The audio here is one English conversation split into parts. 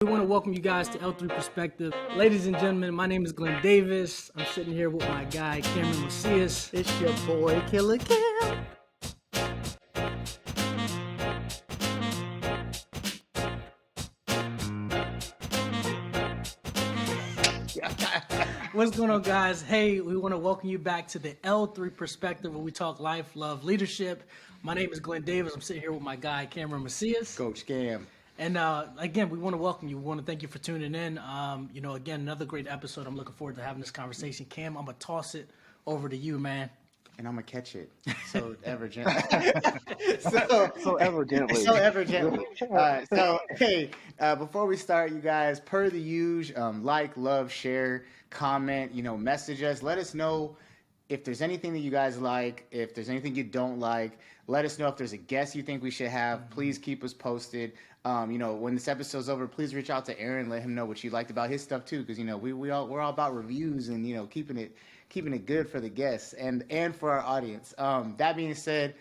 We want to welcome you guys to L3 Perspective. Ladies and gentlemen, my name is Glenn Davis. I'm sitting here with my guy, Cameron Macias. It's your boy, Killer Cam. What's going on, guys? Hey, we want to welcome you back to the L3 Perspective, where we talk life, love, leadership. My name is Glenn Davis. I'm sitting here with my guy, Cameron Macias. Coach Cam. And again, we want to welcome you. We want to thank you for tuning in. Again, another great episode. I'm looking forward to having this conversation. Cam, I'm going to toss it over to you, man. And I'm going to catch it so ever gently. So ever gently. So ever gently. Before we start, you guys, per the usual, like, love, share, comment, message us. Let us know if there's anything that you guys like, if there's anything you don't like. Let us know if there's a guest you think we should have. Please keep us posted. When this episode's over, please reach out to Aaron. Let him know what you liked about his stuff too, because we're all about reviews and keeping it good for the guests and for our audience. That being said,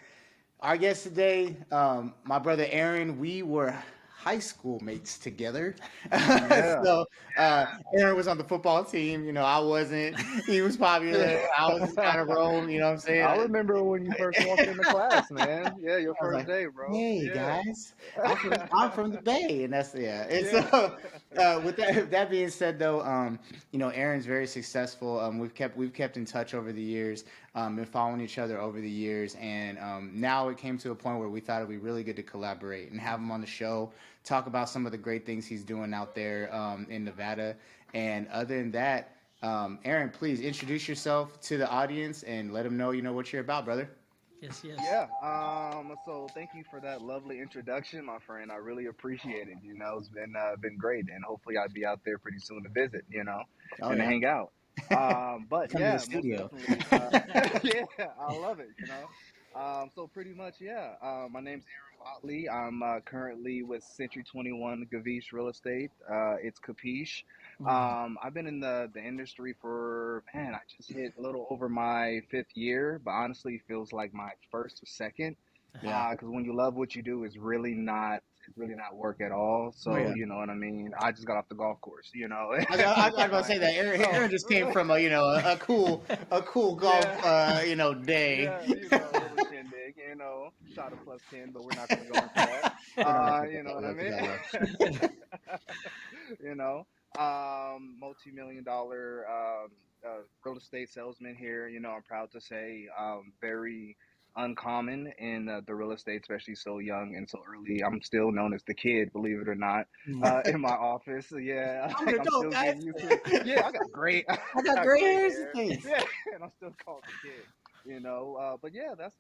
our guest today, my brother Aaron, we were high school mates together. So Aaron was on the football team. I wasn't. He was popular. I was kind of roam. You know what I'm saying? I remember when you first walked into class, man. Yeah, your first day, bro. Hey guys, I'm from the Bay, and that's And so, with that being said, though, Aaron's very successful. We've kept in touch over the years. Been following each other over the years, and now it came to a point where we thought it'd be really good to collaborate and have him on the show, talk about some of the great things he's doing out there in Nevada. And other than that, Aaron, please introduce yourself to the audience and let them know what you're about, brother. Yes. Yeah. So thank you for that lovely introduction, my friend. I really appreciate it. It's been great, and hopefully I'll be out there pretty soon to visit. To hang out. But Come to the studio. Yeah, I love it. So pretty much, my name's Aaron Bottley. I'm currently with Century 21 Gavish Real Estate. It's Capiche. I've been in the industry for, I just hit a little over my 5th year, but honestly it feels like my first or second. Yeah. Because when you love what you do, it's really not work at all. So you know what I mean. I just got off the golf course. I was about to say that Aaron just came from a cool golf day. Yeah, little shindig. Shot a +10, but we're not going to go into that. You know what I mean. Multi-million-dollar real estate salesman here. I'm proud to say, very uncommon in the real estate, especially so young and so early. I'm still known as the kid, believe it or not, in my office. Yeah, I'm still getting used to it. Yeah, I got great hairs hair. and things. Yeah, and I'm still called the kid. But yeah, that's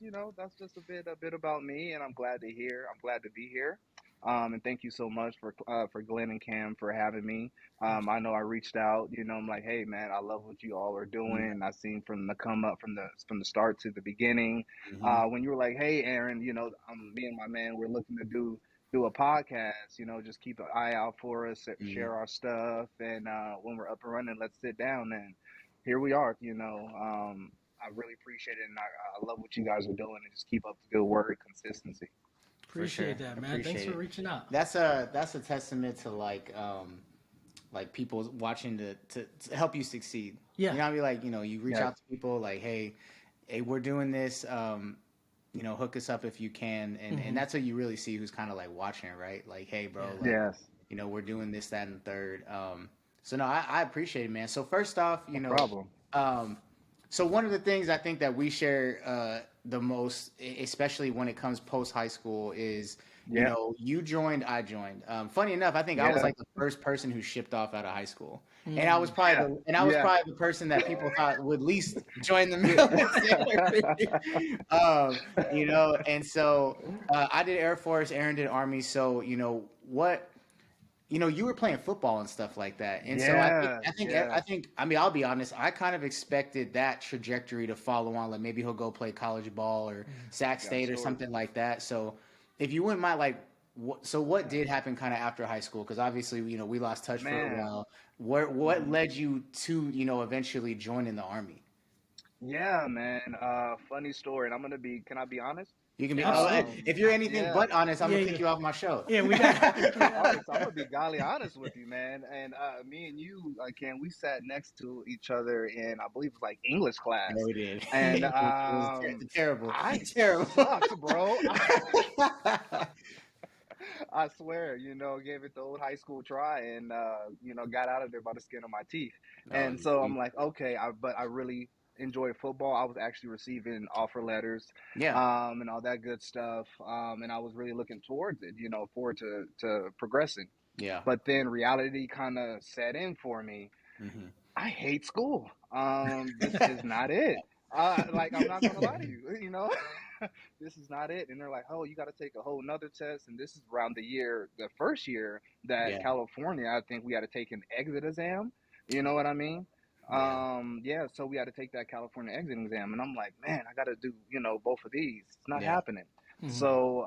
just a bit about me, and I'm glad to be here. And thank you so much for Glenn and Cam for having me. I know I reached out, I'm like, hey man, I love what you all are doing. And I seen from the come up from the start to the beginning. When you were like, hey Aaron, me and my man, we're looking to do a podcast, just keep an eye out for us, share our stuff, and when we're up and running, let's sit down. And here we are. I really appreciate it, and I love what you guys are doing, and just keep up the good work, consistency. Appreciate that, man. Thanks for reaching out. That's a testament to like people watching to help you succeed. Yeah. You reach out to people like, hey, we're doing this. Hook us up if you can, and that's what you really see who's kind of like watching, right? Like, hey, bro, we're doing this, that, and third. So no, I appreciate it, man. So first off, no problem. So one of the things I think that we share the most, especially when it comes post high school, is you joined, I joined. Funny enough, I think I was like the first person who shipped off out of high school, and I was probably probably the person that people thought would least join the military. And so I did Air Force, Aaron did Army. So what. You were playing football and stuff like that. And so I think, I'll be honest, I kind of expected that trajectory to follow on. Like maybe he'll go play college ball or Sac State or something like that. So if you wouldn't mind, what did happen kind of after high school? Because obviously, we lost touch for a while. What led you to, eventually joining the Army? Yeah, man. Funny story. And can I be honest? You can be. Absolutely. If you're anything Yeah. but honest, I'm Yeah, gonna kick yeah. you off my show. Yeah, we got. All right, so I'm gonna be golly honest with you, man. And me and you, Ken, we sat next to each other in, I believe it was like English Yeah, class, we did. and It was terrible. I Terrible. sucked, bro. I swear, gave it the old high school try, and got out of there by the skin of my teeth. Oh, And so I'm like, okay, but I really enjoy football. I was actually receiving offer letters, yeah. and all that good stuff, and I was really looking towards it, forward to progressing. Yeah. But then reality kind of set in for me. Mm-hmm. I hate school. This is not it. Like I'm not gonna lie to you, this is not it. And they're like, oh, you got to take a whole nother test. And this is around the first year that Yeah. California, I think we had to take an exit exam. You know what I mean? Yeah. Yeah. So we had to take that California exit exam, and I'm like, man, I got to do, both of these. It's not Yeah. happening. Mhm. So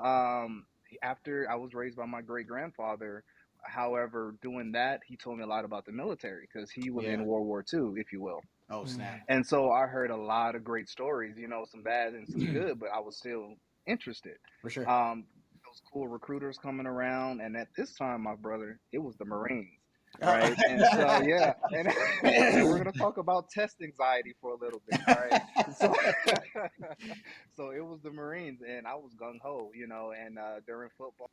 after I was raised by my great grandfather. However, doing that, he told me a lot about the military because he was Yeah. in World War II, if you will. Oh snap. And so I heard a lot of great stories, some bad and some good, but I was still interested. For sure. Those cool recruiters coming around, and at this time, my brother, it was the Marines, right? And so yeah, and we're gonna talk about test anxiety for a little bit, right? So, so it was the Marines, and I was gung ho, and during football.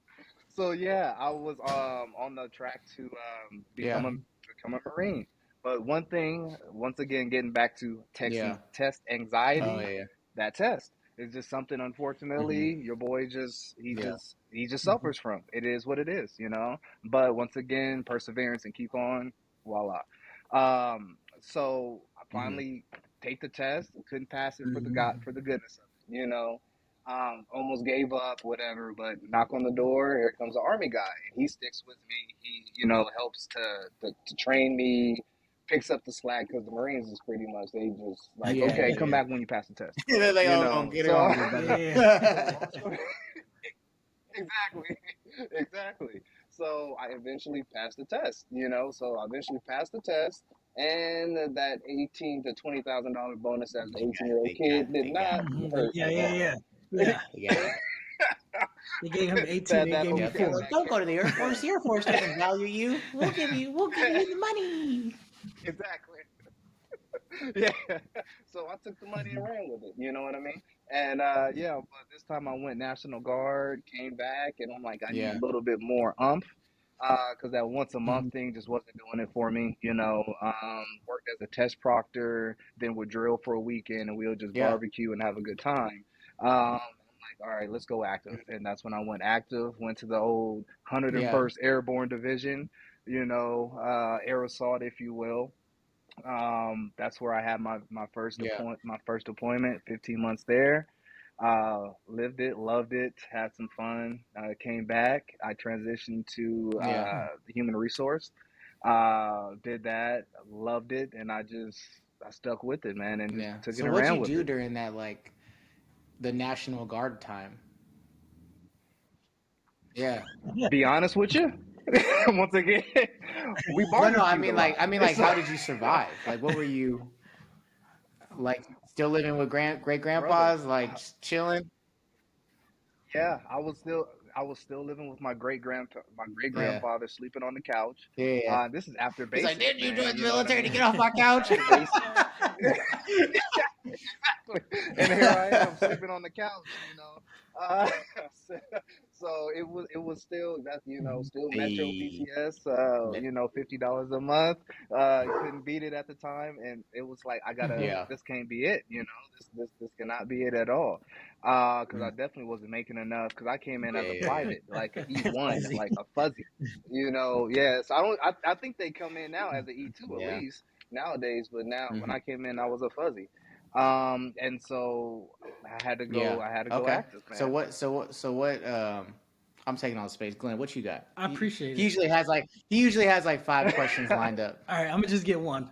So yeah, I was on the track to Yeah. become a Marine. But one thing, once again, getting back to Yeah. test anxiety, Oh yeah. that test is just something. Unfortunately, your boy Yeah. he just suffers from. It is what it is, But once again, perseverance and keep on. Voila. So I finally take the test. Couldn't pass it for the goodness of it, almost gave up, whatever. But knock on the door. Here comes the army guy. He sticks with me. He, helps to train me, picks up the slack because the Marines is pretty much they just like, Yeah, okay, yeah, come yeah. back when you pass the test. They're like, You oh, know, get it so on, me, brother. Yeah. exactly. So I eventually passed the test. So I eventually passed the test, and that $18,000 to $20,000 bonus as an 18-year-old kid did not Mhm. hurt Yeah, at yeah, all. yeah. Yeah. Yeah. They gave him 18. That They that gave me Yeah. hotel 4. that Don't go to the Air Force. The Air Force doesn't value you. We'll give you the money. exactly. Yeah. So I took the money and ran with it. You know what I mean? And yeah, but this time I went National Guard, came back, and I'm like, I need Yeah. a little bit more umph. Because that once a month thing just wasn't doing it for me, worked as a test proctor, then would drill for a weekend and we'll just Yeah. barbecue and have a good time. I'm like, all right, let's go active. And that's when I went active, went to the old Yeah. 101st Airborne Division, air assault, if you will. That's where I had my first Yeah. deployment, 15 months there. Lived it, loved it, had some fun. Came back. I transitioned to Yeah. the human resource. Did that, loved it, and I stuck with it, man, and just Yeah. took it So and what'd ran you with do it. during that the National Guard time? Yeah. Be honest with you, once again, we No, I barbecued mean a lot. like how did you survive? Like what were you like still living with great Brother, grandpas, like just chilling? yeah, I was still living with my great Yeah. grandfather, sleeping on the couch. Yeah. Yeah. This is after He's like, basic, didn't you man. join the You know what I military to mean? get off my couch? After basic, and here I am sleeping on the couch. Uh, so, so it was still still Metro Hey. PCS. $50 a month. Couldn't beat it at the time, and it was like I gotta. Yeah. This can't be it. This cannot be it at all. Because I definitely wasn't making enough. Because I came in as a Yeah. private, like an E1, Fuzzy. like a fuzzy. Yeah. So I don't. I think they come in now as an E2 at Yeah. least nowadays. But now when Mhm. I came in, I was a fuzzy. And so I had to go. Yeah. I had to go Okay. active, So man. what I'm taking all the space. Glenn, what you got? I appreciate He it. usually has like 5 questions lined up. All right, I'm gonna just get one.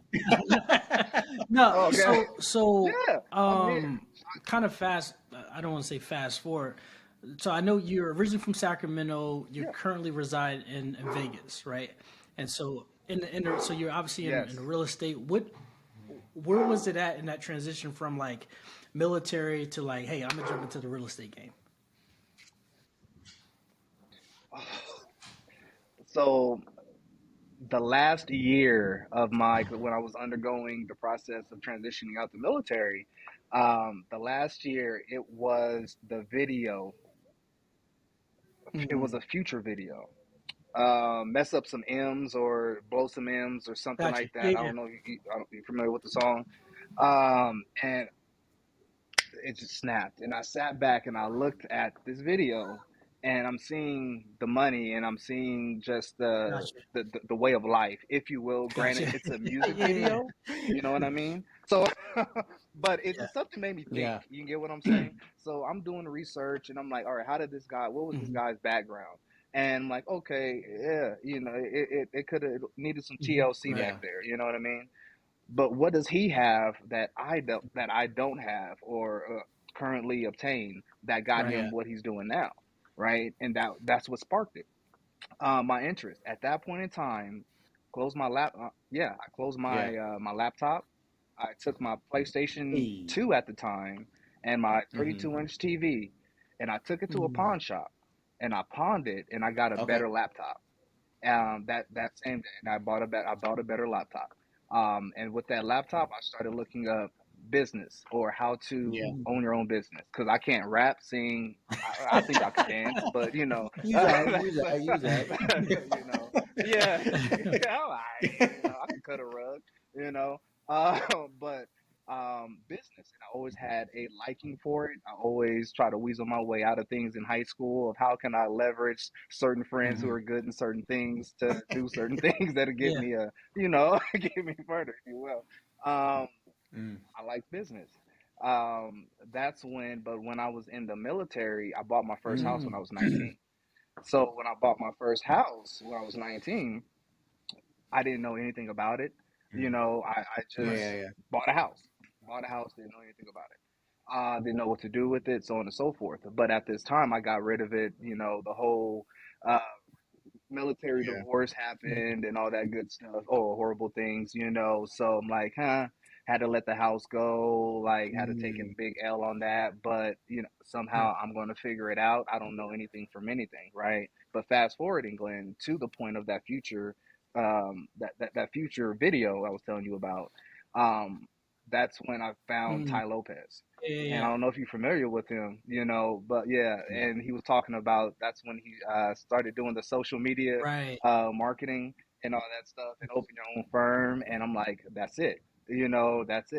No, Okay. so Yeah, I'm here. kind of fast. I don't want to say fast forward. So I know you're originally from Sacramento. You Yeah. currently reside in Vegas, right? And so so you're obviously Yes. in the real estate. Where was it at in that transition from like military to like, hey, I'm gonna jump into the real estate game? So the last year of when I was undergoing the process of transitioning out the military, the last year it was the video. It Mm, was a future video. Mess up some M's or blow some M's or something gotcha. like Yeah, that. I yeah. don't know if you're familiar with the song. And it just snapped. And I sat back and I looked at this video, and I'm seeing the money, and I'm seeing just Gotcha. the way of life, if you will. Granted, Gotcha. it's a Yeah, music yeah, yeah. video, you know what I mean? So, but it Yeah. just something made me think. Yeah. You get what I'm saying? So I'm doing the research, and I'm like, all right, what was this Hmm. guy's background? And I'm like, okay, yeah, it could have needed some Hmm. TLC Right. back Yeah. there. You know what I mean? But what does he have that I don't have or currently obtain that got Right. Yeah. him what he's doing now, right? And that's what sparked it. My interest at that point in time. Closed my lap. Yeah, I closed Yeah. my laptop. I took my PlayStation Hey. 2 at the time and my Mm-hmm. 32-inch TV, and I took it to a Mm, pawn shop, and I pawned it, and I got a Okay. better laptop that same day, and I bought a better laptop. And with that laptop, I started looking up business or how to Yeah. mm. own your own business because I can't rap, sing. I think I could dance, but Use that. Use that's that. Use that. yeah, yeah, all right, I can cut a rug, you know, uh, but business, and I always had a liking for it. I always try to weasel my way out of things in high school of how can I leverage certain friends who Mm-hmm. are good in certain things to do certain things that'll get Yeah. me get me further, if you will. Mm. I like business. But when I was in the military, I bought my first house when I was Mm. 19. So when I bought my first house when I was 19, I didn't know anything about it. I Yeah. Right. just Yeah. Yeah. bought a house. Bought a house, didn't know anything about it. Didn't know what to do with it, so on and so forth. But at this time, I got rid of it. The whole uh, military Yeah. divorce Mm, happened and all that good stuff. Oh, horrible things. So I'm like, huh. Had to let the house go. Like, had to take a Mm. big L on that. But right. somehow I'm going to figure it out. I don't know anything from anything, right? But fast forwarding, Glenn, to the point of that future, that future video I was telling you about. Um, that's when I found Mm, Ty Lopez. yeah, yeah, And yeah. I don't know if you're familiar with him, but yeah, Yeah. and he was talking about that's when he started doing the social media Right. marketing and all that stuff and open your own firm. And I'm like, that's it,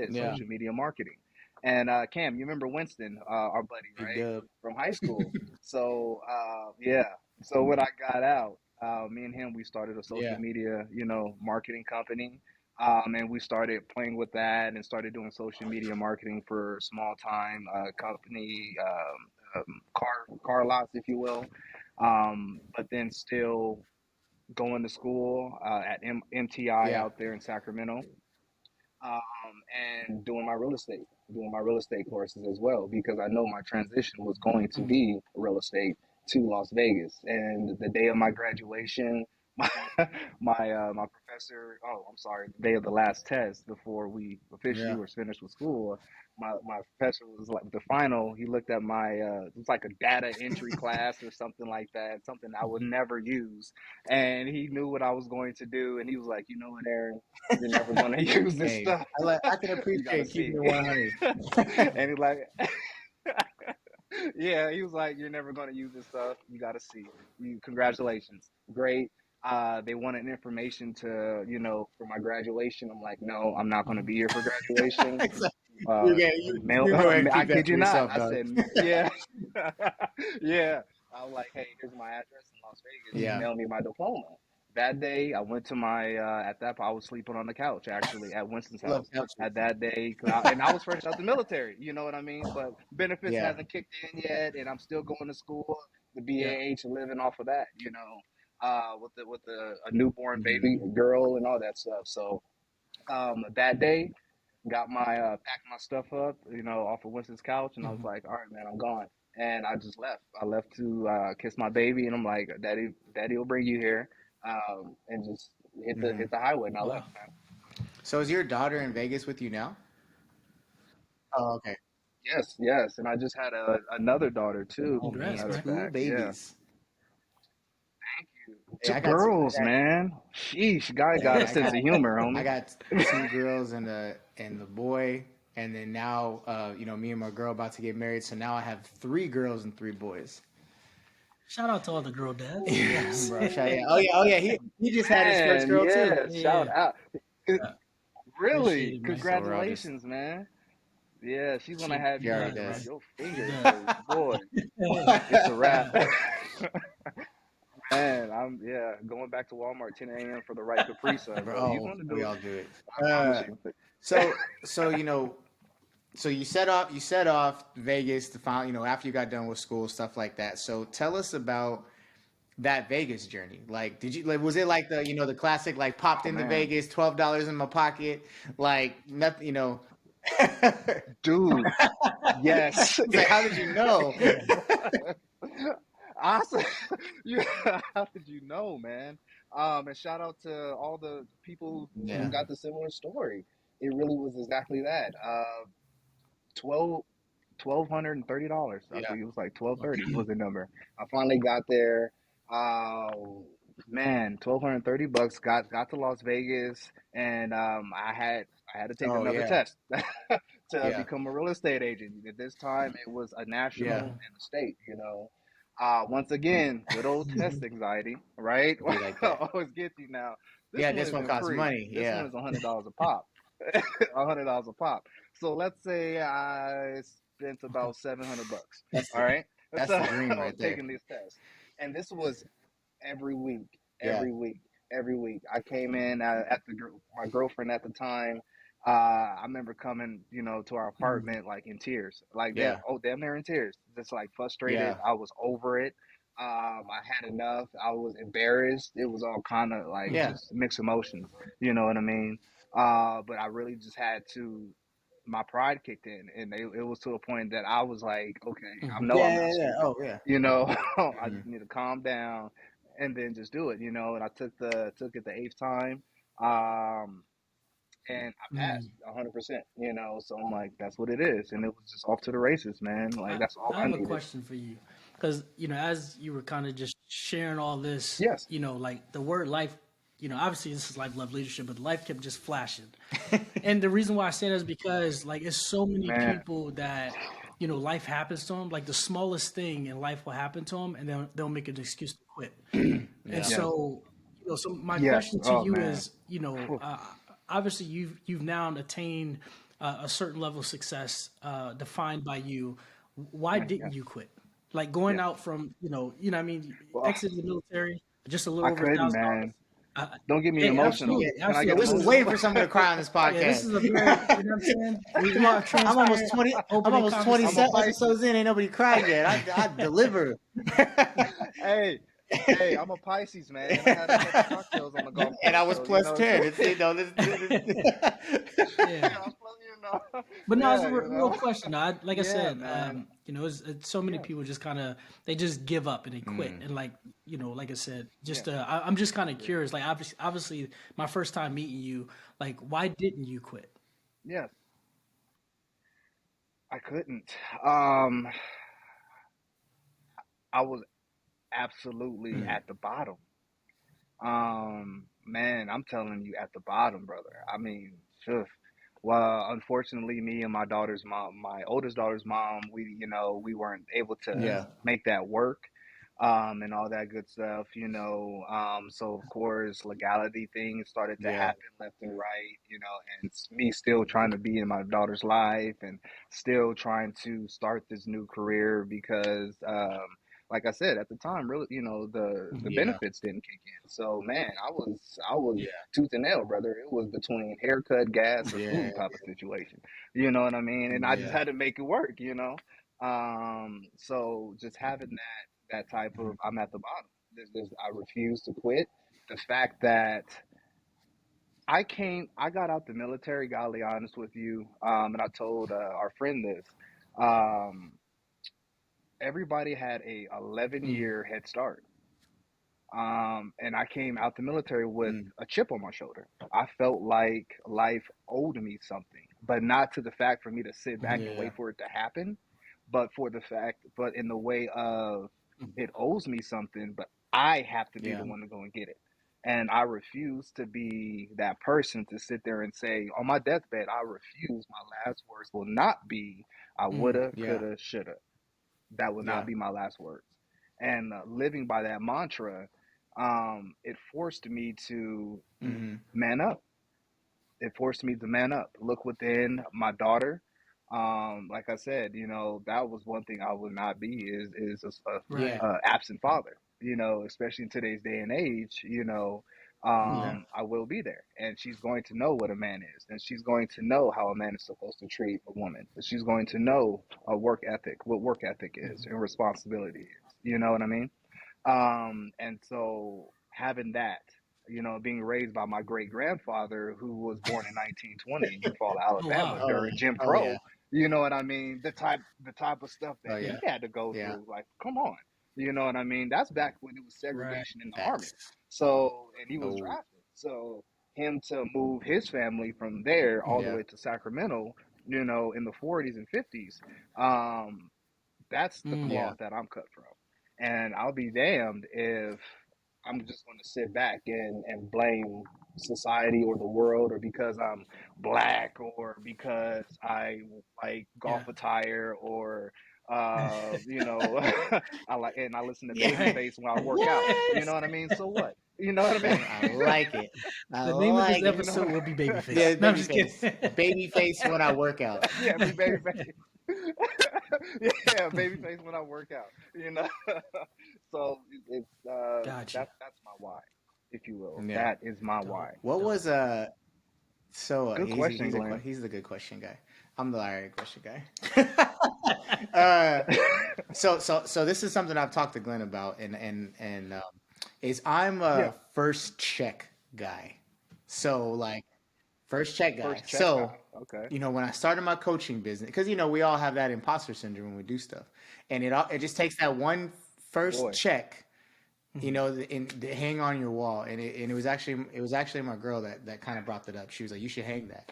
Yeah. social media marketing. And Cam, you remember Winston, our buddy, Big right, dub. from high school? So yeah, so when I got out, me and him, we started a social Yeah. media, marketing company, and we started playing with that and started doing social media marketing for small time company car lots, if you will. But then still going to school at MTI Yeah. out there in Sacramento, um, and doing my real estate courses as well because I know my transition was going to Mm, be real estate to Las Vegas. And the day of my graduation, my my professor, oh, I'm sorry, the day of the last test before we officially Yeah. were finished with school, my professor was like the final. He looked at my it was like a data entry class or something like that, something I would mhm. never use, and he knew what I was going to do, and he was like, you know what, Aaron, you're never going to use this Hey, stuff. I can You got to appreciate keeping see. it 100. And he's like, yeah, he was like, you're never going to use this stuff. You got to see. Congratulations. Great. They wanted information for my graduation. I'm like, no, I'm not going to Mhm. be here for graduation. You Uh, get mail, you go ahead and I keep that kid for you not. yourself, I dog. said, yeah, yeah. I was like, hey, here's my address in Las Vegas. Mhm. Yeah. Mail me my diploma. That day, I went to at that point, I was sleeping on the couch actually at Winston's Love house. couches. At that day, and I was fresh out the military, you know what I mean? But benefits Yeah. hasn't kicked in yet, and I'm still going to school, the Yeah. BAH, and living off of that, with a newborn Hmm. baby, a girl, and all that stuff. So that day, got packed my stuff up, off of Winston's couch, and I was Mhm. like, all right, man, I'm gone. And I just left. I left to kiss my baby, and I'm like, Daddy will bring you here, and just Hmm. hit the highway, and I left, Wow. man. So is your daughter in Vegas with you now? Oh, okay. Yes, yes, and I just had another daughter too, as a Congrats, matter of man. Two fact. Yeah, babies. Yeah, Two girls, man. Sheesh, guy got a I sense got of humor, I homie. got two girls and the boy, and then now me and my girl about to get married, so now I have three girls and three boys. Shout out to all the girl dads. Yes. Bro, oh yeah, he just had his first Man, girl too. yeah, shout Yeah. out. Yeah. Appreciate Really? it, man. So we're all just Congratulations, man. Yeah, she's gonna She have he you already does, crossing bro. off does. your She fingers, does. cause boy, it's a wrap. Man, I'm yeah, going back to Walmart 10 a.m. for the right Capri Sun, Bro, bro. You oh, gonna we do it. all do it. I promise Uh, you. so so you set off Vegas to find after you got done with school, stuff like that. So tell us about that Vegas journey. Like, was it like the classic, like, popped Oh into man, Vegas, $12 in my pocket, like nothing. dude, yes. It's like, how did you know? Awesome. You, how did you know, man? And shout out to all the people who Yeah. got the similar story. It really was exactly that. 12 $1,230. I Yeah. think it was like 1230 was the number. I finally got there. Uh, man, $1,230 got to Las Vegas, and I had to take Oh another yeah. test to Yeah. become a real estate agent. At this time, it was a national Yeah. and a state. Once again, good old test anxiety, right? Be like that. Always gets you now. This Yeah. one This one isn't costs free. money. This one Yeah. is $100 a pop. $100 a pop. So let's say I spent about $700. That's All the right, that's so the dream right there. taking these tests, and this was every week, Yeah. every week, every week. I came in at my girlfriend at the time. I remember coming, to our apartment like in tears, like Yeah. damn near in tears, just like frustrated. Yeah. I was over it. I had enough. I was embarrassed. It was all kind of like Yeah. just mixed emotions. You know what I mean? But I really just had to. My pride kicked in, and it was to a point that I was like, okay, I Mhm. know Yeah. I'm Yeah. not Yeah. stupid. Oh yeah. I Mhm. just need to calm down and then just do it. And I took it the eighth time, um, and I passed Mm. 100%. So I'm like, that's what it is, and it was just off to the races, man. Like I, that's all I I have a needed. question for you, because as you were kind of just sharing all this, Yes, like the word life, obviously this is life, love, leadership, but life kept just flashing. And the reason why I say that is because like it's so many man. people that life happens to them, like the smallest thing in life will happen to them, and then they'll make an excuse to quit. And Yeah. Yes, so, so my yes. question to Oh you man. is, Phew. obviously you've now attained a certain level of success defined by you. Why Man, didn't yes, you quit? Like going yes. out from, what I mean, Well, exited the military, just a little I over couldn't, $1,000. man. Don't get me Hey, emotional. Yeah. absolutely, Can I Yeah. get absolutely. We This was is, waiting emotional? for someone to cry on this yeah, this podcast. is a very, you know what I'm saying? We want I'm almost transparent, 20. I'm opening almost 20 I'm a conversation. Pisces. episodes in. Ain't nobody cried yet. I deliver. Hey, hey, I'm a Pisces, man. I had a couple cocktails on the golf And I course, was so plus 10. It's Yeah. yeah, But no, it's a yeah, real question. Like I yeah, said, man, it's so many yes, people just kind of they just give up and they quit. Mm, And like like I said, just yes, I'm just kind of yeah, curious. Like obviously, my first time meeting you, like why didn't you quit? yes. I couldn't. Um, I was absolutely mm, at the bottom. Man, I'm telling you, at the bottom, brother. I mean, phew. Well, unfortunately, me and my daughter's mom, my oldest daughter's mom, we weren't able to yeah. Mm, make that work, and all that good stuff. So of course, legality things started to Yeah. happen left and right, and me still trying to be in my daughter's life and still trying to start this new career because, like I said, at the time, really, the Yeah. benefits didn't kick in. So man, I was Yeah. tooth and nail, brother. It was between haircut, gas, or Yeah. food type of situation. You know what I mean? And I just Yeah. had to make it work. So just having that type of I'm at the bottom. I refuse to quit. The fact that I got out the military, godly honest with you, and I told our friend this. Um, Everybody had a 11-year head start. And I came out the military with Mm, a chip on my shoulder. I felt like life owed me something, but not to the fact for me to sit back and yeah. wait for it to happen, but in the way of it owes me something, but I have to be Yeah. the one to go and get it. And I refuse to be that person to sit there and say, on my deathbed, I refuse. My last words will not be, I woulda, Yeah. coulda, shoulda. That will not Yeah. be my last words. And living by that mantra, it forced me to Mm-hmm. man up. It forced me to man up, look within my daughter. Like I said, that was one thing I would not be is Right. Yeah. a absent father. Especially in today's day and age. Yeah. I will be there, and she's going to know what a man is, and she's going to know how a man is supposed to treat a woman. She's going to know what work ethic is, and responsibility is. You know what I mean? And so having that, being raised by my great grandfather who was born in 1920 in Eufaula, Oh Alabama wow. Oh. during Jim Oh yeah. Crow, you know what I mean? The type of stuff Oh that yeah. he had to go Yeah. through, like, come on, you know what I mean? That's back when it was Right. segregation in the army. Facts. So, and he was Oh. drafted. So him to move his family from there all the Yeah. way to Sacramento, in the 40s and 50s, um, that's the Mm. Yeah. cloth that I'm cut from. And I'll be damned if I'm just going to sit back and blame society or the world, or because I'm black, or because I like Yeah. golf attire, or I listen to Yeah. Right. Babyface when I work out. You What? know what I mean? So what? You know what I mean? I like it. I The name of this like it. You know episode what will be Yeah, Babyface. No, I'm baby just face. kidding. Baby face when I work out. Yeah, be Babyface. Yeah, Babyface when I work out. You know. So it's Got you. that's my why, if you will. Yeah. That is my Dope. why. What Dope. was so Good question, Glenn. he's the good question guy. I'm the alright question guy. uh so this is something I've talked to Glenn about, and is I'm Yeah, a first check guy. So like first check guy. first check So guy. Okay. when I started my coaching business, because we all have that imposter syndrome when we do stuff, and it just takes that one first Boy, check, Mhm. to hang on your wall, and it was actually my girl that kind of brought that up. She was like, you should hang that.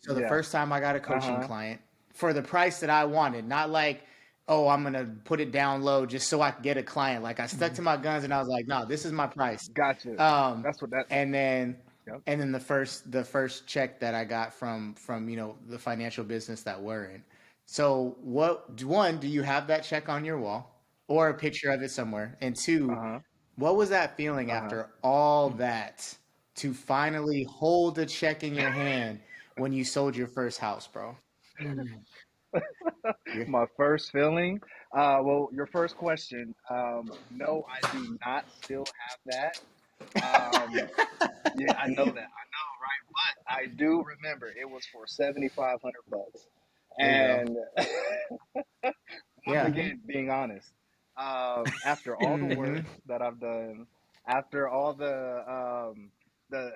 So the yeah. first time I got a Uh coaching huh. client for the price that I wanted, not like, oh, I'm gonna put it down low just so I can get a client. Like I stuck Mhm. to my guns and I was like, no, this is my price. Gotcha. Um, That's what that. and then Yep. the first check that I got from the financial business that we're in. So one, do you have that check on your wall or a picture of it somewhere? And Uh two, huh. what was that feeling Uh huh. after all that to finally hold the check in your hand when you sold your first house, bro? Mm. Yeah. My first feeling. Well, your first question. No, I do not still have that. Um, yeah, I know that. I know, right? But I do remember it was for $7,500. There you go. And once Yeah. Mhm. again, being honest, after all the Hmm. work that I've done, after all the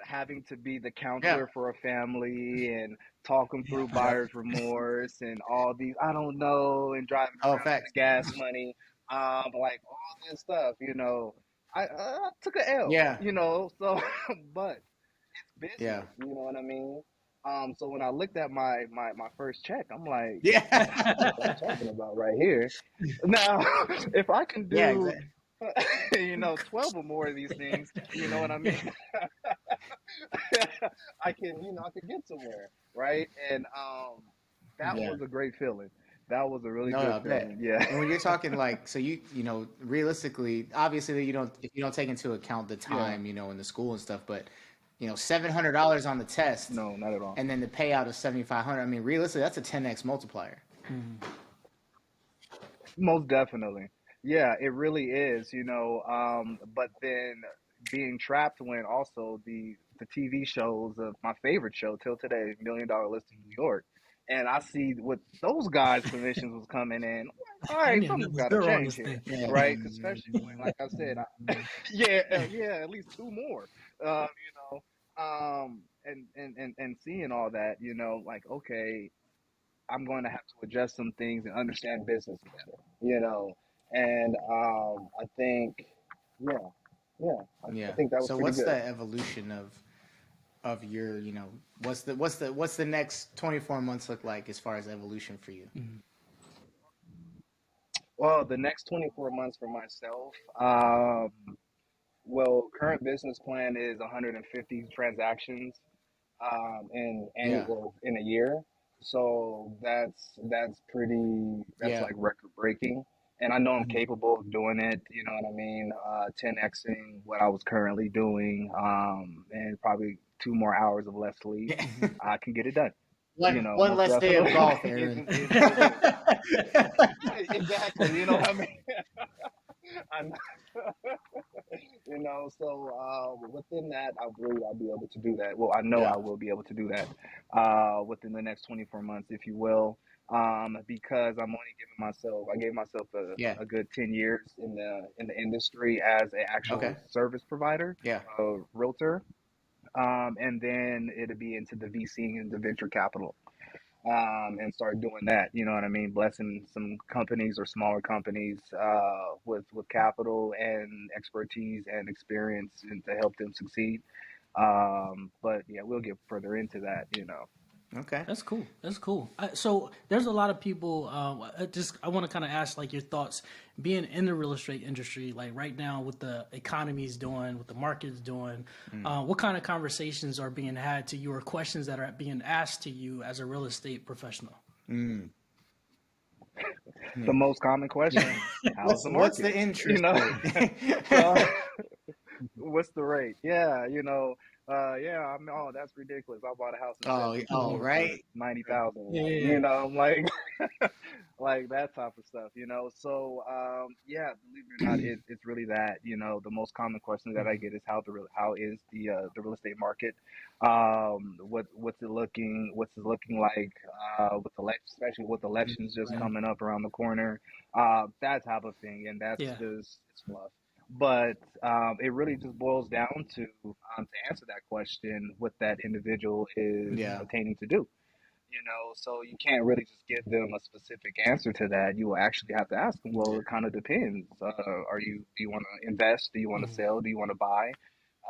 having to be the Yeah. counselor for a family and talk them through Yeah. Yep. buyer's remorse and all these, I don't know, and driving Oh, around on the facts. gas money, like all this stuff, I took a L, Yeah. so, but it's Yeah. business, you know what I mean? So when I looked at my first check, I'm like, this is what I'm Yeah. talking about right here. Now, if I can Yeah. do, Exactly. 12 or more of these things, you know what I Yeah. mean? I can get somewhere, right? And that Yeah. was a great feeling. That was a really No, good I bet. feeling. Yeah. And when you're talking like, so realistically, obviously you don't, if you don't take into account the Yeah. time, in the school and stuff, but $700 on the test, No, not at all. and then the payout of 7,500. I mean, realistically, that's a 10x multiplier. Mhm. Most definitely. Yeah, it really is, but then being trapped when also the TV shows of my favorite show till today, Million Dollar Listing New York. And I see what those guys' commissions was coming in. All I right, need something's another got to zero on change this here, thing. Yeah. right? 'Cause especially when, like I said, yeah, yeah, at least two more. And seeing all that, like, okay, I'm going to have to adjust some things and understand business better, And I think, yeah, yeah, I Yeah. think that was So pretty what's good. the evolution of your, what's the next 24 months look like as far as evolution for you? Mhm. Well, the next 24 months for myself, well, current business plan is 150 transactions Yeah. in a year. So that's Yeah. like record breaking. And I know I'm capable of doing it, you know what I mean? 10xing what I was currently doing, and probably 2 more hours of less sleep. Yeah. Hmm. I can get it done, One most less day of definitely. golf, It's Aaron. just, it's just exactly, you know what I mean? I so within that, I believe I'll be able to do that. Well, I know Yeah. I will be able to do that within the next 24 months, if you will, because I gave myself Yeah. a good 10 years in the industry as an Okay. actual service provider, Yeah. realtor, and then it'll be into the VC and the venture capital, and start doing that. You know what I mean? Blessing some companies or smaller companies with capital and expertise and experience, and to help them succeed. But yeah, we'll get further into that. Okay. That's cool. That's cool. So there's a lot of people. I want to kind of ask like your thoughts being in the real estate industry, like right now with the economy is doing, what the market is doing. What kind of conversations are being had to you, or questions that are being asked to you as a real estate professional? Mm. The Yeah. most common Yeah. question: How's the What's the market? You interest know, rate? so what's the rate? Yeah, yeah. Oh, that's ridiculous. I bought a house in Oh, 74 for right. 90,000. Yeah, yeah, You know, I'm like, like that type of stuff. So yeah, believe it or not, it's really that. The most common question that I Mhm. get is how is the real estate market? What's it looking like with especially with elections just Right. coming up around the corner, that type of thing, and that's Yeah. just it's fluff. But it really just boils down to answer that question, what that individual is Yeah. attaining to do. So you can't really just give them a specific answer to that. You will actually have to ask them. Well, it kind of depends. Do you want to invest? Do you want to Mhm. sell? Do you want to buy?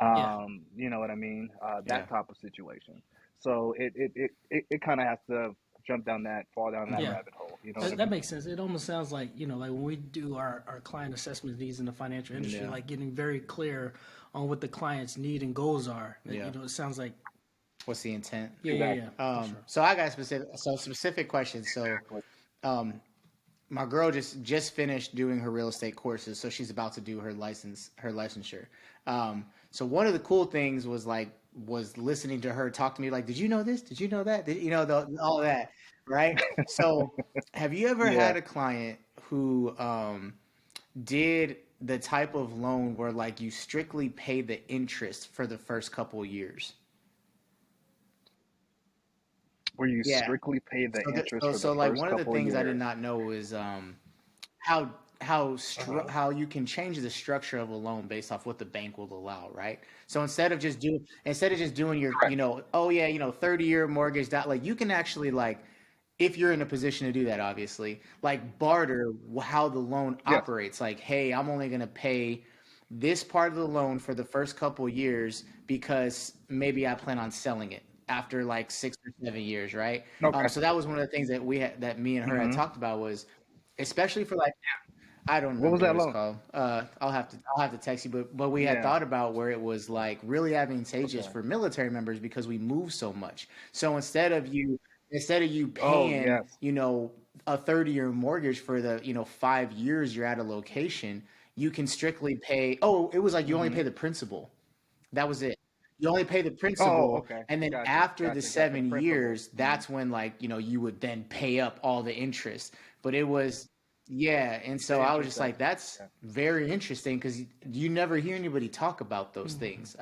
Yeah. You know what I mean? Yeah. That type of situation. So it kind of has to fall down that Yeah. rabbit hole. You know what I That mean? makes sense. It almost sounds like, like when we do our client assessment needs in the financial industry, Yeah. like getting very clear on what the client's need and goals are. Yeah. It sounds like, What's the intent? yeah, yeah, yeah, Exactly. for sure. So I got specific questions. So Exactly. um my girl just finished doing her real estate courses, so she's about to do her licensure. So one of the cool things was listening to her talk to me like, did you know this? Did you know that? All that, right? So have you ever Yeah. had a client who did the type of loan where like you strictly pay the interest for the first couple of years? Where you Yeah. strictly pay the interest for the Like first one of the couple of things I did years. not know is Uh-huh. how you can change the structure of a loan based off what the bank will allow, right? So instead of just doing your, Correct. oh yeah, 30-year mortgage, that like you can actually like, if you're in a position to do that, obviously, like barter how the loan Yes. operates. Like, hey, I'm only going to pay this part of the loan for the first couple years because maybe I plan on selling it after like 6 or 7 years, right? Okay. So that was one of the things that me and her had Hmm. talked about was, especially for like, I don't What was remember what that it's loan? called. I'll have to text you, but we had Yeah. thought about where it was like really advantageous Okay. for military members because we move so much. So instead of you Oh, paying, yes. a 30-year mortgage for the, 5 years you're at a location, you can strictly pay. Oh, it was like you only Hmm. pay the principal. That was it. You only pay the Oh, principal, okay. and then Gotcha. after the Gotcha. Gotcha. The seven principal. years, that's when like you would then pay up all the interest. But it was, yeah, and The so I was interest just like, section. that's Yeah. very interesting because you never hear anybody talk about those Mhm. things.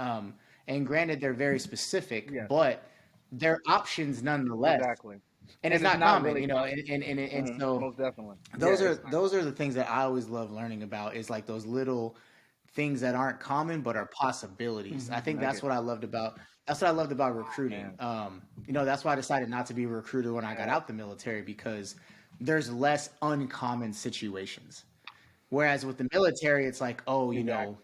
And granted, they're very specific, Yes. but they're options nonetheless. Exactly. And it's And it's not not common, really common. and Hmm. so Most definitely. Yeah, those are it's not. those are the things that I always love learning about is like those little things that aren't common but are possibilities. I Mhm. think Nuggets. that's what I loved about recruiting. Man. That's why I decided not to be a recruiter when I got Yeah. out the military because there's less uncommon situations. Whereas with the military, it's like, oh, Exactly.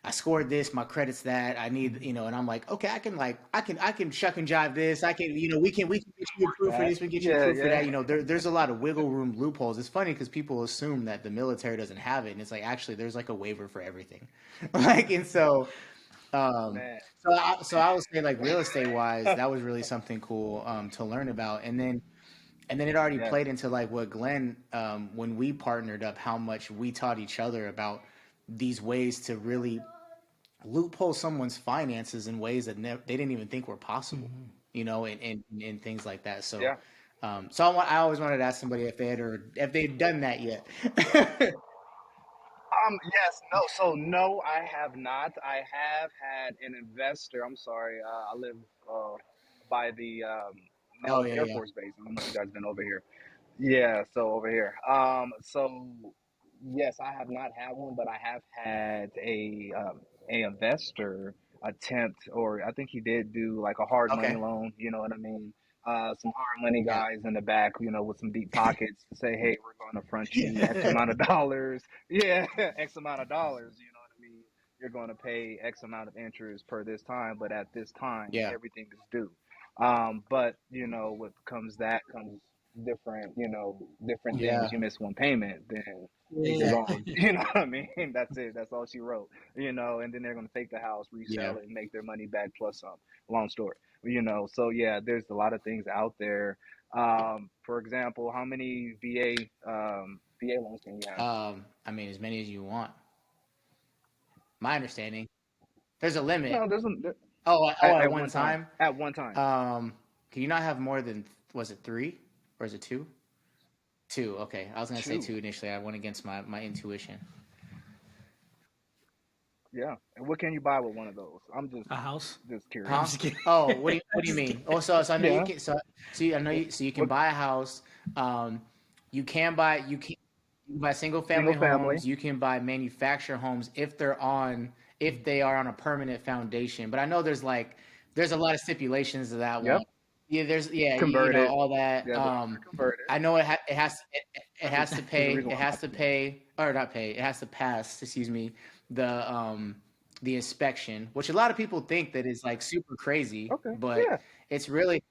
I scored this, my credit's that. I need, and I'm like, okay, I can shuck and jive this. I can, we can get you approved for That. this, we get you Yeah, approved for yeah. that. There's a lot of wiggle room loopholes. It's funny because people assume that the military doesn't have it, and it's like actually there's like a waiver for everything. And so um, Man. so I would say like real estate wise, that was really something cool to learn about, and then it already Yes. played into like what Glenn, when we partnered up, how much we taught each other about these ways to really loophole someone's finances in ways that they didn't even think were possible, and things like that. So, Yeah. I always wanted to ask somebody if they'd done that yet. Yes, no. So no, I have not. I have had an investor. I'm sorry. I live uh, by the Oh Nellis yeah, Air yeah, Force Base. I don't know if you guys been over here. Yeah, so over here. So yes, I have not had one, but I have had a investor attempt, or I think he did do like a hard money okay, loan. You know what I mean? Some hard money yeah, guys in the back, with some deep pockets to say, "Hey, we're going to front you X yeah, amount of dollars." Yeah, X amount of dollars. You know what I mean? You're going to pay X amount of interest per this time, but at this time, yeah, everything is due. But what comes different things. yeah, You miss one payment, then you're Yeah. exactly, going, what I mean? That's it. That's all she wrote, and then they're going to take the house, yeah, resell it, and make their money back plus some. Long story, So yeah, there's a lot of things out there. For example, how many VA loans can you have? I mean as many as you want. My understanding, there's a limit. No, there's At at one one time. time. At one time. Um, can you not have more than, was it three or is it two? Two. Okay, I was gonna say Two. two initially. I went against my intuition. Yeah. And what can you buy with one of those? I'm just A house? just No, I'm curious. Huh? just kidding. Oh, I'm what do you just mean? kidding. Oh, so I know you Yeah. can. So I know you can What buy a house. Um, you can buy single family single family? homes. You can buy manufactured homes if they are on a permanent foundation. But I know there's a lot of stipulations to that one. Yep. Yeah, Converted. all that. Yeah, the ones that converted. I know it has to There's a pay reason it why I'm has to asking that. pay or not pay, it has to pass, excuse me, the inspection, which a lot of people think that is like super crazy, Okay. but Yeah. it's really,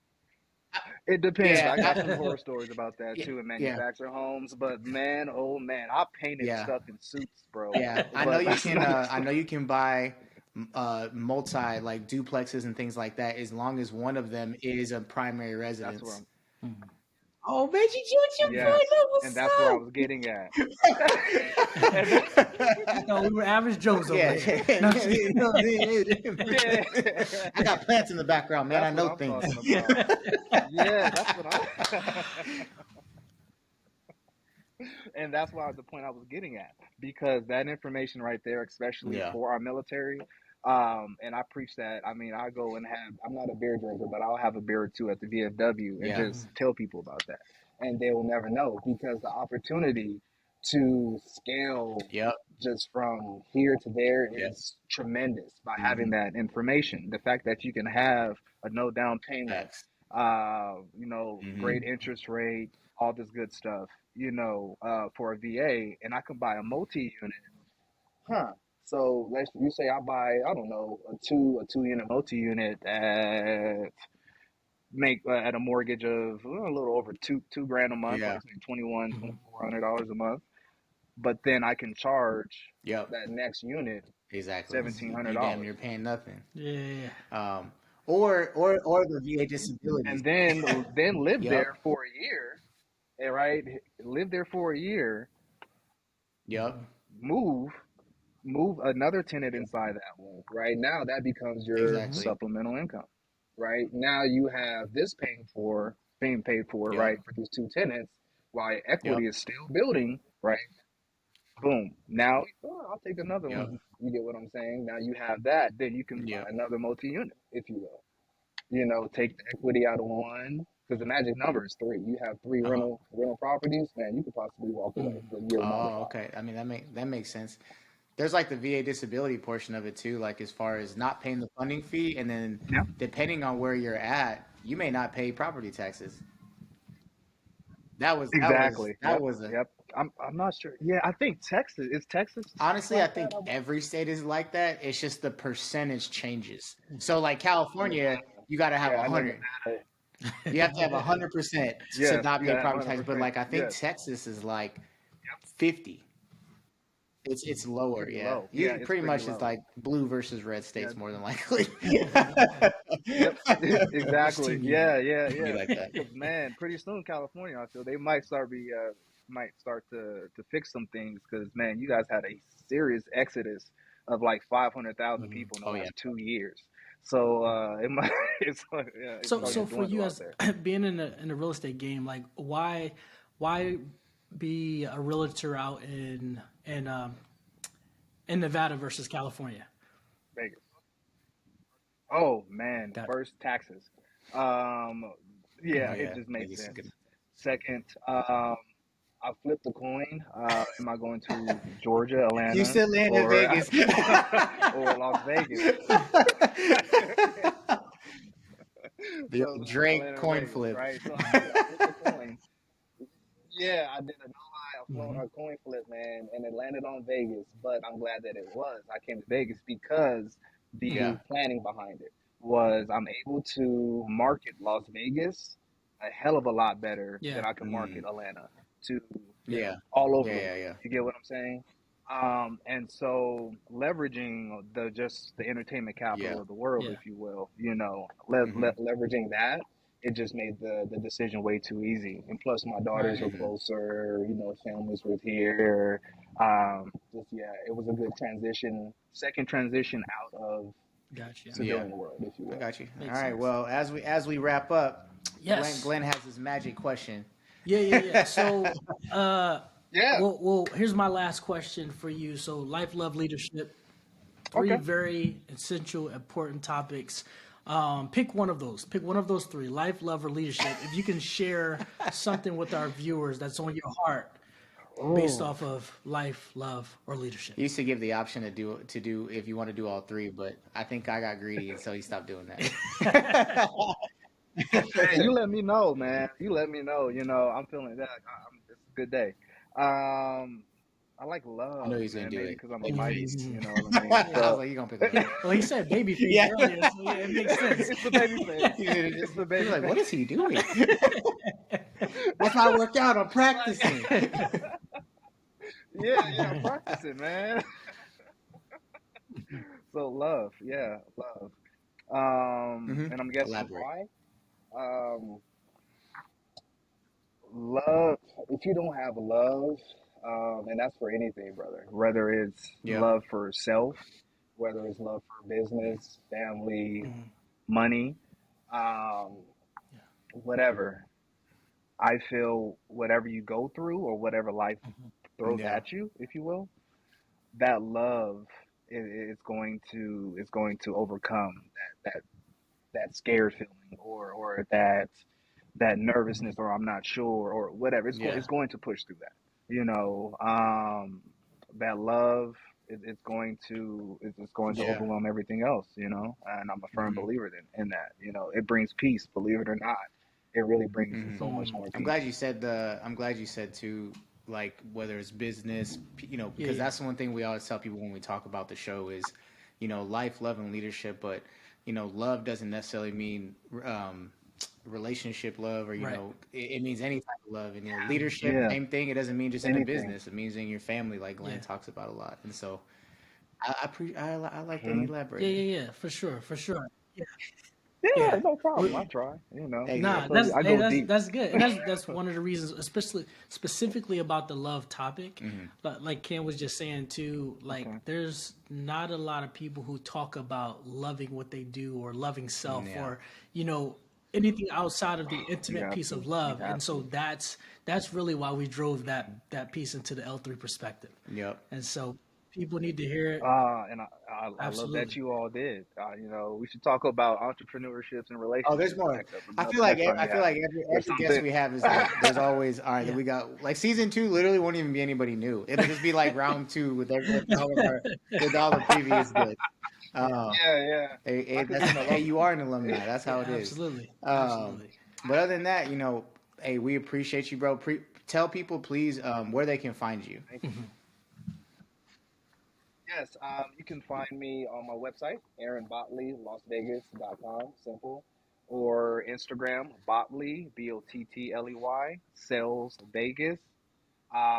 It depends. yeah, I got some horror stories about that yeah, too in yeah, manufactured homes, but man, oh man, I painted yeah, stuff in suits, bro. yeah. But that's another I know story. you can buy multi like duplexes and things like that as long as one of them is a primary That's where residence. I'm. Oh, man, you Yes, and what's that's where I up? was getting at. and that, You know, we were average Joes over Yeah, here. No, I'm just yeah, I got plants in the background, man. I that's what know I'm things. talking about. Yeah, that's what I. And that's why the point I was getting at, because that information right there, especially Yeah. for our military, and I preach that. I mean, I go and have. I'm not a beer drinker, but I'll have a beer or two at the VFW and Yeah. just tell people about that, and they will never know because the opportunity to scale Yep. just from here to there Yep. is tremendous by having Hmm. that information. The fact that you can have a no down payment, Facts. great Hmm. interest rate, all this good stuff, for a VA, and I can buy a multi unit. Huh. So let's you say I buy, I don't know, a two unit multi unit at a mortgage of a little over two grand a month, Yeah. like say 21, Mhm. $2,400 a month. But then I can charge Yep. that next unit Exactly. seventeen hundred You damn dollars, near paying nothing. Yeah. Um, or the VA disabilities. and then live Yep. there for a year, right? Live there for a year, Yep. move move another tenant inside that one. Right now, that becomes your Hmm. Exactly. supplemental income. Right now, you have this being paid for, Yep. right, for these two tenants, while Yep. equity is still building. Right, boom. Now, I'll take another Yep. one. You get what I'm saying? Now you have that, then you can buy Yep. another multi-unit, if you will. Take the equity out of one. Because the magic number is three. You have three Uh-huh. rental properties, man. You could possibly walk away Mm. for year number Oh, five. okay. I mean that makes sense. There's like the VA disability portion of it too, like as far as not paying the funding fee, and then Yeah, depending on where you're at, you may not pay property taxes. That was exactly. Yep, a yep. I'm not sure. Yeah, I think Texas is Texas Honestly, I like that. think every state is like that. It's just the percentage changes. So, like California, you got to have Yeah, I know 100. Nevada. You have to have 100% to Yes, not you pay gotta have property tax. But 100%. like, I think Yes, Texas is like 50. It's lower, pretty yeah. low. Yeah, You it's pretty pretty much it's low. like blue versus red Yeah. states more than likely. Yep. Which Exactly. team you Yeah, on? yeah, Be yeah. like that. Because man, pretty soon California, I feel they might start to fix some things. Because man, you guys had a serious exodus of like 500,000 Mhm. people in the Oh yeah. last 2 years. So it might it's So, starting so to for dwindle you out as there. being in the real estate game, like why be a realtor out in Nevada versus California? Vegas. Oh man, Got first taxes. Um, Oh yeah, it yeah. just made Vegas is sense. good. Second, I flipped the coin. Am I going to Georgia, You Atlanta, still land in or Vegas. or Las Vegas? The So old I Drake landed in coin Vegas, flip. right? So I flipped the coin. Yeah, I did a no lie, hmm a coin flip, man, and it landed on Vegas. But I'm glad that it was. I came to Vegas because Yeah. the planning behind it was I'm able to market Las Vegas a hell of a lot better Yeah, than I could Mm. market Atlanta to yeah, Yeah. all over Yeah. the Yeah. world. Yeah. You get what I'm saying? And so leveraging the entertainment Yeah. capital of the world, yeah. if you will, hmm leveraging that, it just made the decision way too easy. And plus, my daughters Right. were hmm closer, families were here. Just yeah, it was a good transition, second transition out of Gotcha. Yeah. civilian world, if you I will. got you. All Makes right. sense. Well, as we wrap up, Yes. Glenn has his magic question. Yeah. So, uh, Yeah. well, here's my last question for you. So, life, love, leadership, three Okay. very essential, important topics. Pick one of those. Pick one of those three: life, love, or leadership. If you can share something with our viewers that's on your heart, based Oh. off of life, love, or leadership. He used to give the option to do if you want to do all three, but I think I got greedy and so he stopped doing that. Hey, you let me know, man. You let me know. I'm feeling that. It's a good day. Um, I like I know love, he's gonna man. do Maybe it. because I'm a Pisces. Babyface. Mhm. You know what I mean? I Yeah. was So like, you're gonna pick love. Well, he said baby face Yeah. earlier, so yeah, it makes sense. it's the baby face. It's the He's baby like, face. what is he doing? That's why I work out. I'm practicing. Like, yeah, practicing, man. So love, yeah, love. And I'm guessing Elaborate. why. Um, love. If you don't have love, and that's for anything, brother. Whether it's Yeah. love for self, whether it's love for business, family, Mhm. money, um, whatever. I feel whatever you go through or whatever life throws Yeah. at you, if you will, that love is going to overcome that scared feeling or that nervousness or I'm not sure or whatever. Yeah. It's going to push through that. You know, that love it's going to Yeah. overwhelm everything else. And I'm a firm hmm believer in that. It brings peace. Believe it or not, it really brings hmm so much Mm. more I'm peace. glad you said I'm glad you said too, like whether it's business, Yeah, because yeah, that's the one thing we always tell people when we talk about the show is, life, love, and leadership. But love doesn't necessarily mean relationship love, or right. it means any type of love. And leadership, Yeah, same thing. It doesn't mean just in a anything. business. It means in your family, like Glenn Yeah, talks about a lot. And so I like that he Hmm. elaborated. for sure, for sure. Yeah, Yeah, yeah. no problem. I We, try. Hey, I Nah, tell you, that's I hey, go deep. that's good, and that's one of the reasons, especially specifically about the love topic. hmm Like Ken was just saying too, like Okay. there's not a lot of people who talk about loving what they do or loving self Yeah. or you know anything outside of the You intimate have piece to. of You love, and have so to. that's really why we drove that piece into the L3 perspective, Yep. and so people need to hear it. And I love that Absolutely, you all did. We should talk about entrepreneurships and Oh, there's relationships more. next up next time I you feel have like me. There's every guest something. we have is like there's always all right. Then yeah. we got like season two literally won't even be anybody new. It'll just be like round two with all the previous guests. Uh, Yeah, yeah. I could be an hey, you alumni. are an alumni. That's Yeah, how it is. absolutely, Um, absolutely. but other than that, hey, we appreciate you, bro. tell people, please, where they can find you. Thank you. Yes, you can find me on my website, aaronbotleylasvegas.com, simple, or Instagram, Botley, Bottley, Sales Vegas,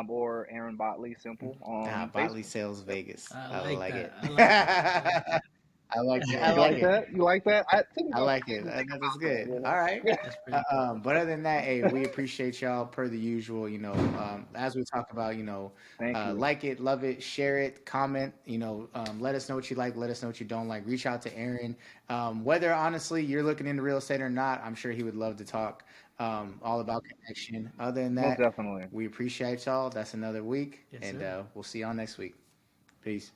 or Aaron Botley, simple, on Botley Facebook. Sales Yep. Vegas. I I like like that. it. I like that. I like that. I like it. I You like like it. that? You like that? I took me I a like second it. to think That's about that, good. you All know? right. That's pretty cool. But other than that, hey, we appreciate y'all per the usual. As we talk about, Thank you. like it, love it, share it, comment. Let us know what you like. Let us know what you don't like. Reach out to Aaron. Whether honestly you're looking into real estate or not, I'm sure he would love to talk. All about connection. Other than Most that, definitely. we appreciate y'all. That's another week, Yes, and sir. we'll see y'all next week. Peace.